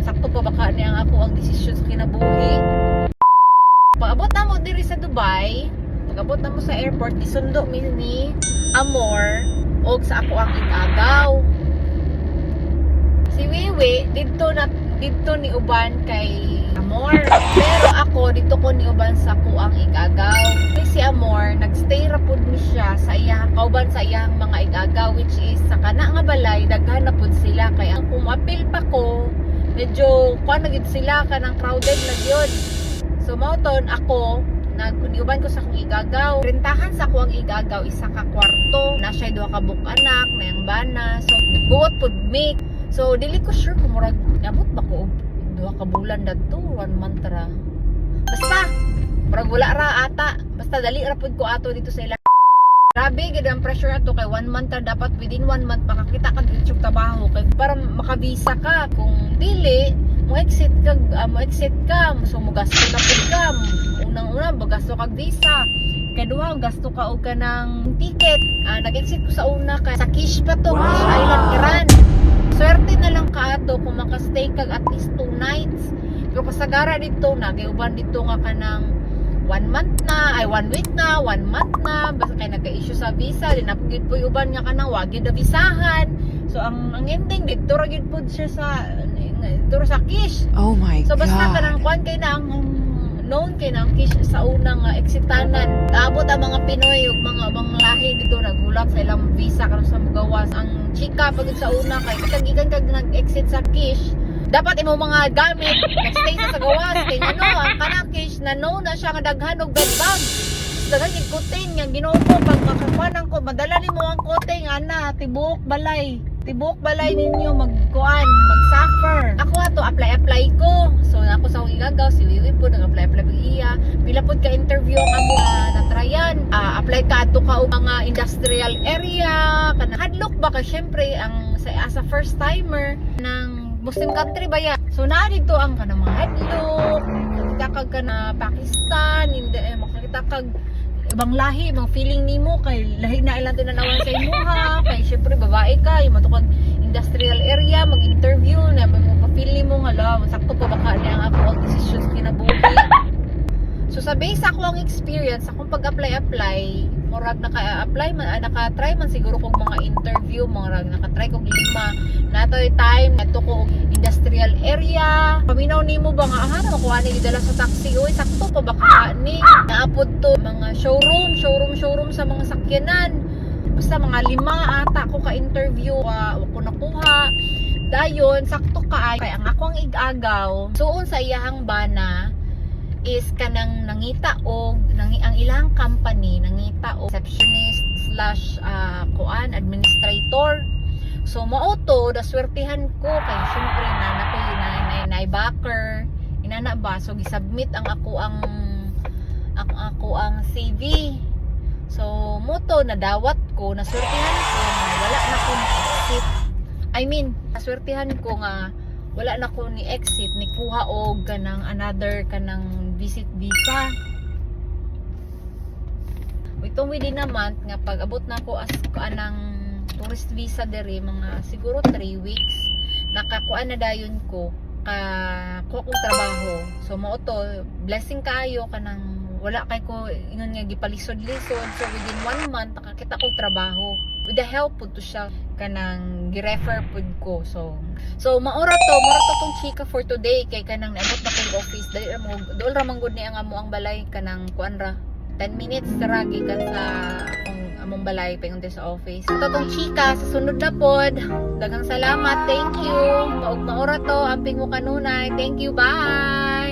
sakto pa baka niya ako ang desisyon sa kinabuhi. Pag-abot na mo diri sa Dubai, pag-abot na mo sa airport, isundo ni Amor og sa ako ang igagaw. Si Wiwi dito ni uban kay Amor, pero ako dito ko ni uban sa ako ang igagaw. Si Amor nagstay ra pud mi siya sa iyang kauban sa iyang mga igagaw, which is sa kana nga balay daghan na pud sila, kaya kung apil pa ko medyo kuan na gid sila, kanang crowded na gyud. So mauton ako niuban ko sa akong igagaw. Rentahan sa akong igagaw isa ka kwarto, na siya duha ka anak na yang bana, so buot pud mi. So dili ko sure kung murag nabot ba ko duha ka bulan dadto, 1 month ra. Basta murag wala ra ata, basta dali ra pud ko ato dito sa ila. Grabe gid ang pressure ato kay 1 month ra, dapat within 1 month makakita ka dito sa trabaho kay para makabisa ka. Kung dili mo exit ka, so mo gasto na pud ka. Unang-una bagasto kag visa, kaduha gasto ka og kanang ticket. Nag-exit ko sa una kay sa Kish pa to, Kish Island, Iran. Swerte na lang ka ato kung makastay kag at least 2 nights. Pero kasagara dito nagayuban dito nga kanang 1 month na, ay 1 week na, 1 month na, basta kay nagka-issue sa visa, din napagid po uban nga kanang wagid na bisahan. So ang ending dito ra gid pud siya sa Kish. Oh my God. So basta kanang kuan kay na ang known kay na ang Kish sa unang exitanan. Abot ang mga Pinoy ug mga lahi dito nagulat sa ilang visa karon sa mugawas. Ang chika pag sa una kay kagikan kag nag-exit sa Kish, dapat imo mga gamit nag-stay sa gawas kay ano ang kanang Kish na no na siya nga daghan og bed bag. Daghan gid kutin nga Ginoo ko pag makakuanan ko madala nimo ang kuting ana tibuok balay ninyo mag-suffer. Ako ato apply ko. So ako sa igagaw si Wiwi po nag-apply iya. Pila pud ka interview ang amo na-tryan. Apply ka ato ka og mga industrial area kana hadlok ba ka syempre ang as a first timer ng Muslim country ba ya. So naa dito ang kanang mga hadlok. Makita kag kana Pakistan, hindi makita kag ibang lahi, mga feeling nimo kay lahi na ilang tinanawan sa imuha, kay syempre babae ka, yung matukag industrial area, mag-interview na mag-feel nimo nga la, sakto pa baka niya ang ako ang desisyon sa kinabuhi. So sa base ako ang experience, akong pag-apply, murag naka-apply man, naka-try man siguro kong mga interview, murag naka-try kong 5 natoy time nato ko industrial area. Paminaw nimo ba nga makuha ni gidala sa taxi, oy sakto pa baka ni naapod to mga showroom sa mga sakyanan. Basta mga 5 ata ko ka-interview, ko nakuha. Dayon sakto kay ang akong igagaw suon sa iyahang bana is kanang nangita og ang ilang company nangita og receptionist / administrator. So mao to daswertihan ko kay syempre na backer inana ba, so gisubmit ang ako ang CV. So mo to nadawat ko, naswertihan ko nga wala na ko ni exit. Naswertihan ko nga wala na ko ni exit, ni kuha og kanang another kanang visit visa. Itong within a month nga pag-abot na ko as anang tourist visa dere mga siguro 3 weeks nakakuha na dayon ko kuha kong trabaho. So mao to blessing kaayo kanang wala kay ko ingon nga gipalisod-lisod. So within 1 month nakakita ko trabaho with the help pud to siya kanang gi-refer pud ko. So maura to tong chika for today kay kanang naabot na kong office dali ra mo dool ra man gud ni ang amo ang balay kanang kuan ra 10 minutes ra gikan sa among balay paingon sa office. Ito tong chika sa sunod na pod. Daghang salamat, thank you. Maura to amping mo kanunay. Thank you, bye.